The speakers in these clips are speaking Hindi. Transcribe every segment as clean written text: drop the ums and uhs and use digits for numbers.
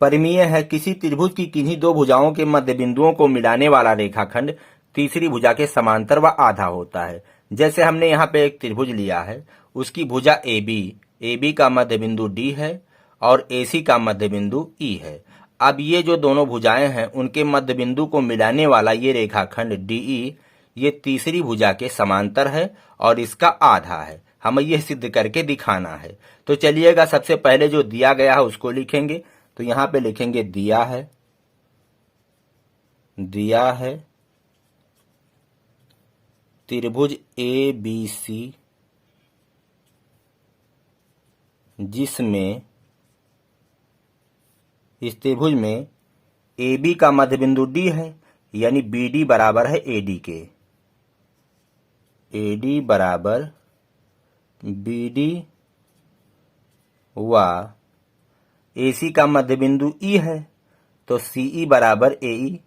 परिमेय है, किसी त्रिभुज की किन्हीं दो भुजाओं के मध्य बिंदुओं को मिलाने वाला रेखाखंड तीसरी भुजा के समांतर व आधा होता है। जैसे हमने यहाँ पे एक त्रिभुज लिया है, उसकी भुजा AB का मध्य बिंदु D है और AC का मध्य बिंदु E है। अब ये जो दोनों भुजाएं हैं उनके मध्य बिंदु को मिलाने वाला ये रेखाखंड DE ये तीसरी भुजा के समांतर है और इसका आधा है। हमें यह सिद्ध करके दिखाना है। तो चलिएगा, सबसे पहले जो दिया गया है उसको लिखेंगे। तो यहाँ पे लिखेंगे दिया है त्रिभुज ABC जिसमें इस त्रिभुज में AB का मध्य बिंदु D है, यानी BD बराबर है AD के। AD बराबर BD व AC का मध्य बिंदु E है, तो CE बराबर AE,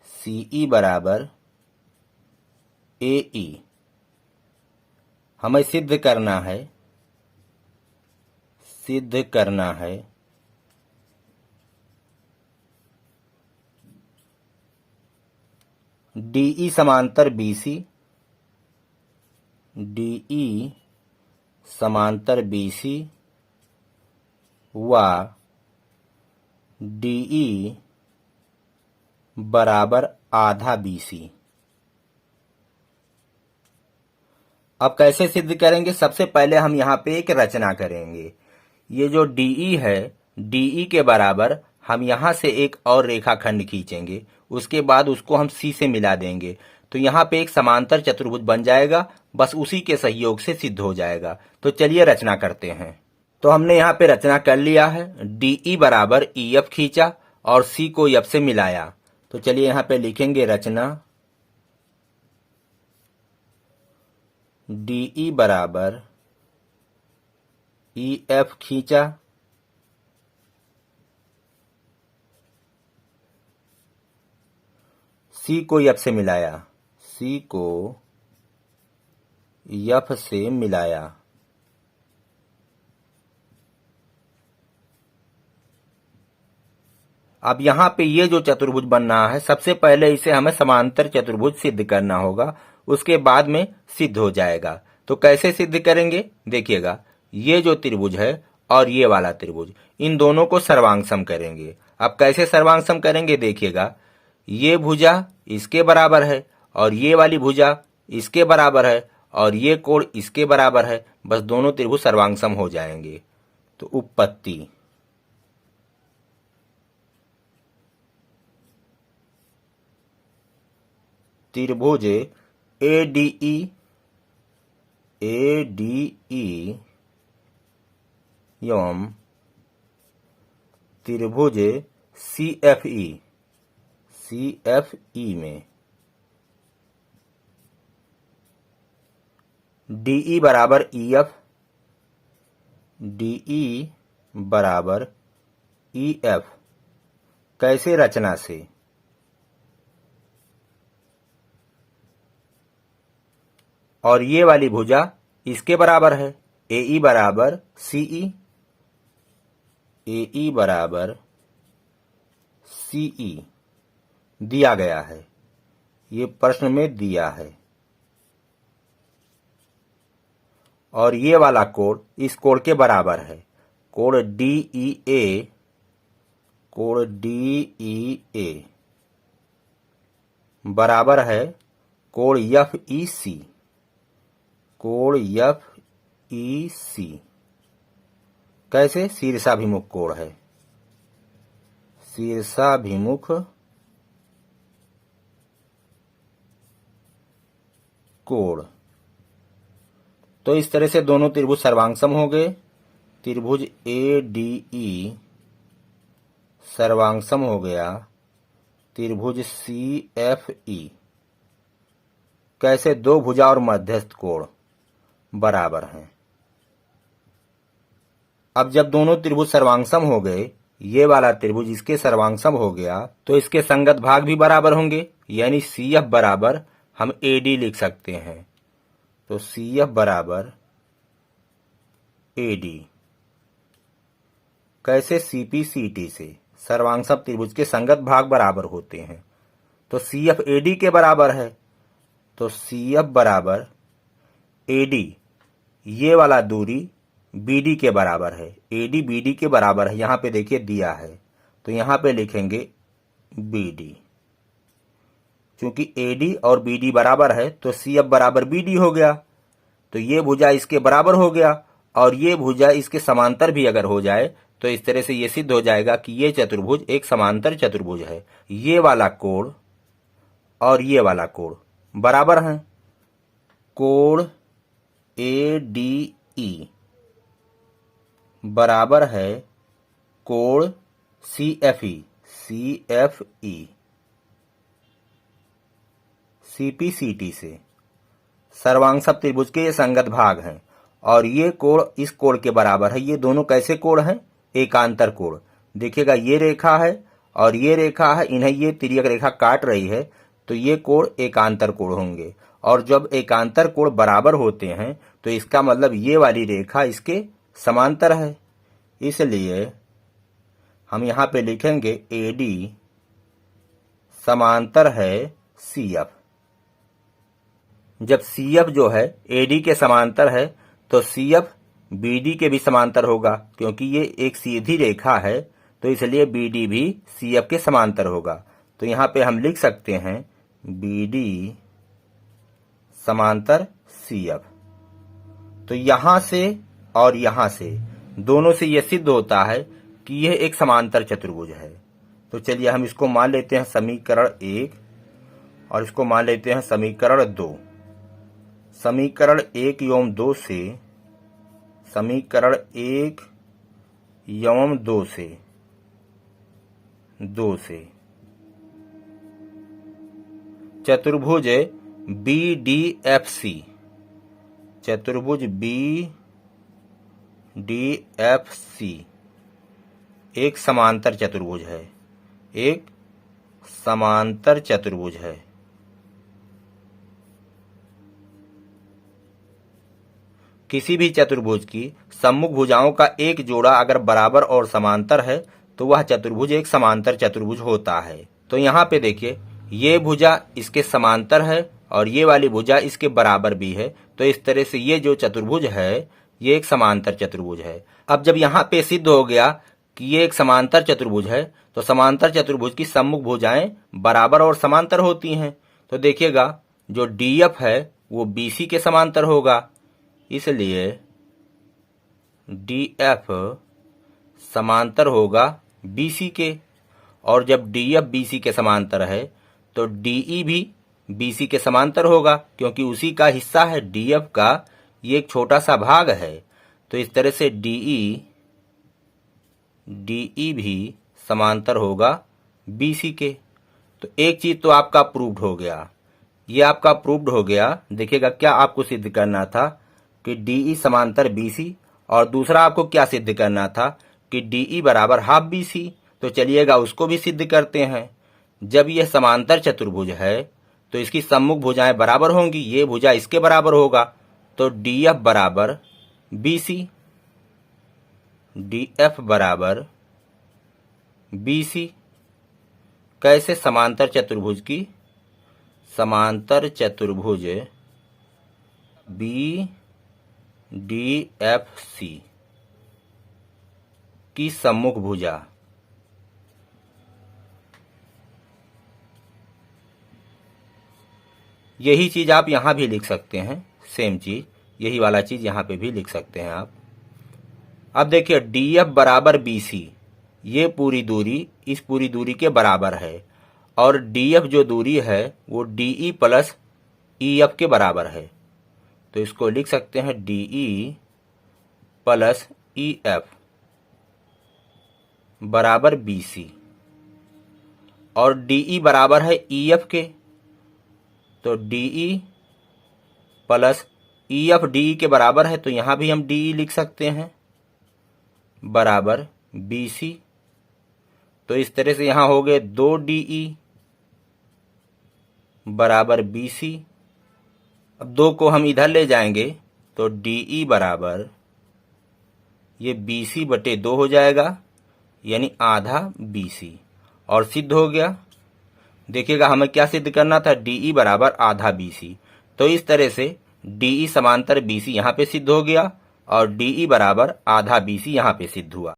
CE बराबर AE। हमें सिद्ध करना है DE समांतर BC, DE समांतर BC व DE बराबर आधा BC। अब कैसे सिद्ध करेंगे? सबसे पहले हम यहाँ पे एक रचना करेंगे। ये जो DE है, DE के बराबर हम यहाँ से एक और रेखाखंड खींचेंगे, उसके बाद उसको हम C से मिला देंगे, तो यहाँ पे एक समांतर चतुर्भुज बन जाएगा। बस उसी के सहयोग से सिद्ध हो जाएगा। तो चलिए रचना करते हैं। तो हमने यहाँ पे रचना कर लिया है। DE बराबर EF खींचा और C को F से मिलाया। तो चलिए यहाँ पे लिखेंगे रचना DE बराबर EF खींचा, C को F से मिलाया, C को F से मिलाया। अब यहाँ पे ये जो चतुर्भुज बन रहा है, सबसे पहले इसे हमें समांतर चतुर्भुज सिद्ध करना होगा, उसके बाद में सिद्ध हो जाएगा। तो कैसे सिद्ध करेंगे? देखिएगा, ये जो त्रिभुज है और ये वाला त्रिभुज, इन दोनों को सर्वांगसम करेंगे। अब कैसे सर्वांगसम करेंगे? देखिएगा, ये भुजा इसके बराबर है और ये वाली भुजा इसके बराबर है और ये कोण इसके बराबर है। बस दोनों त्रिभुज सर्वांगसम हो जाएंगे। तो उपपत्ति त्रिभुज ADE एवं त्रिभुज CFE में DE बराबर EF, DE बराबर EF। कैसे? रचना से। और ये वाली भुजा इसके बराबर है, AE बराबर CE, AE बराबर CE दिया गया है, ये प्रश्न में दिया है। और ये वाला कोण इस कोण के बराबर है, कोण DEA बराबर है कोण FEC, कोण FEC। कैसे? शीर्षाभिमुख कोण है, शीर्षाभिमुख कोण। तो इस तरह से दोनों त्रिभुज सर्वांगसम हो गए। त्रिभुज ADE सर्वांगसम हो गया त्रिभुज CFE। कैसे? दो भुजा और मध्यस्थ कोण बराबर हैं। अब जब दोनों त्रिभुज सर्वांगसम हो गए, ये वाला त्रिभुज इसके सर्वांगसम हो गया, तो इसके संगत भाग भी बराबर होंगे, यानी CF बराबर हम AD लिख सकते हैं। तो CF बराबर AD। कैसे CPCT से सर्वांगसम त्रिभुज के संगत भाग बराबर होते हैं। तो CF AD के बराबर है, तो CF बराबर AD, ये वाला दूरी BD के बराबर है, AD BD के बराबर है, यहां पे देखिए दिया है, तो यहां पे लिखेंगे BD। क्योंकि AD और BD बराबर है तो CF बराबर BD हो गया, तो ये भुजा इसके बराबर हो गया, और ये भुजा इसके समांतर भी अगर हो जाए तो इस तरह से ये सिद्ध हो जाएगा कि ये चतुर्भुज एक समांतर चतुर्भुज है। ये वाला कोण और ये वाला कोण बराबर हैं। कोण ADE बराबर है कोण CFE CPCT से। सर्वांगसम त्रिभुज के ये संगत भाग हैं और ये कोण इस कोण के बराबर है। ये दोनों कैसे कोण हैं? एकांतर कोण। देखिएगा ये रेखा है और ये रेखा है, इन्हें ये तिर्यक रेखा काट रही है, तो ये कोण एकांतर कोण होंगे। और जब एकांतर कोण बराबर होते हैं तो इसका मतलब ये वाली रेखा इसके समांतर है, इसलिए हम यहां पे लिखेंगे AD समांतर है CF। जब CF जो है AD के समांतर है तो CF BD के भी समांतर होगा, क्योंकि ये एक सीधी रेखा है, तो इसलिए BD भी CF के समांतर होगा। तो यहां पे हम लिख सकते हैं BD समांतर CF। तो यहां से और यहां से दोनों से यह सिद्ध होता है कि यह एक समांतर चतुर्भुज है। तो चलिए हम इसको मान लेते हैं समीकरण 1 और इसको मान लेते हैं समीकरण 2। समीकरण 1 एवं 2 से, समीकरण 1 एवं 2 से चतुर्भुज BDFC, चतुर्भुज BDFC एक समांतर चतुर्भुज है, एक समांतर चतुर्भुज है। किसी भी चतुर्भुज की सम्मुख भुजाओं का एक जोड़ा अगर बराबर और समांतर है तो वह चतुर्भुज एक समांतर चतुर्भुज होता है। तो यहाँ पे देखिए ये भुजा इसके समांतर है और ये वाली भुजा इसके बराबर भी है, तो इस तरह से ये जो चतुर्भुज है ये एक समांतर चतुर्भुज है। अब जब यहाँ पे सिद्ध हो गया कि ये एक समांतर चतुर्भुज है तो समांतर चतुर्भुज की सम्मुख भुजाएं बराबर और समांतर होती हैं। तो देखिएगा जो DF है वो BC के समांतर होगा, इसलिए DF समांतर होगा BC के। और जब DF BC के समांतर है तो DE भी BC के समांतर होगा, क्योंकि उसी का हिस्सा है DF का, ये एक छोटा सा भाग है। तो इस तरह से DE भी समांतर होगा BC के। तो एक चीज तो आपका प्रूव्ड हो गया, ये आपका प्रूव्ड हो गया। देखिएगा क्या आपको सिद्ध करना था कि DE समांतर BC, और दूसरा आपको क्या सिद्ध करना था कि DE बराबर हाफ BC। तो चलिएगा उसको भी सिद्ध करते हैं। जब यह समांतर चतुर्भुज है तो इसकी सम्मुख भुजाएं बराबर होंगी, ये भुजा इसके बराबर होगा, तो DF बराबर BC, DF बराबर BC। कैसे? समांतर चतुर्भुज की, समांतर चतुर्भुज BDFC की सम्मुख भुजा यही चीज आप यहां भी लिख सकते हैं, सेम चीज, यही वाला चीज यहां पे भी लिख सकते हैं आप। अब देखिए DF बराबर BC, ये पूरी दूरी इस पूरी दूरी के बराबर है, और DF जो दूरी है वो DE प्लस EF के बराबर है। तो इसको लिख सकते हैं DE प्लस EF बराबर BC, और DE बराबर है EF के, तो DE प्लस EF DE के बराबर है, तो यहां भी हम DE लिख सकते हैं बराबर BC। तो इस तरह से यहां हो गए 2 DE बराबर BC। अब 2 को हम इधर ले जाएंगे तो DE बराबर ये BC बटे 2 हो जाएगा, यानी आधा BC, और सिद्ध हो गया। देखिएगा हमें क्या सिद्ध करना था, DE बराबर आधा BC। तो इस तरह से DE समांतर BC यहाँ पे सिद्ध हो गया और DE बराबर आधा BC यहाँ पे सिद्ध हुआ।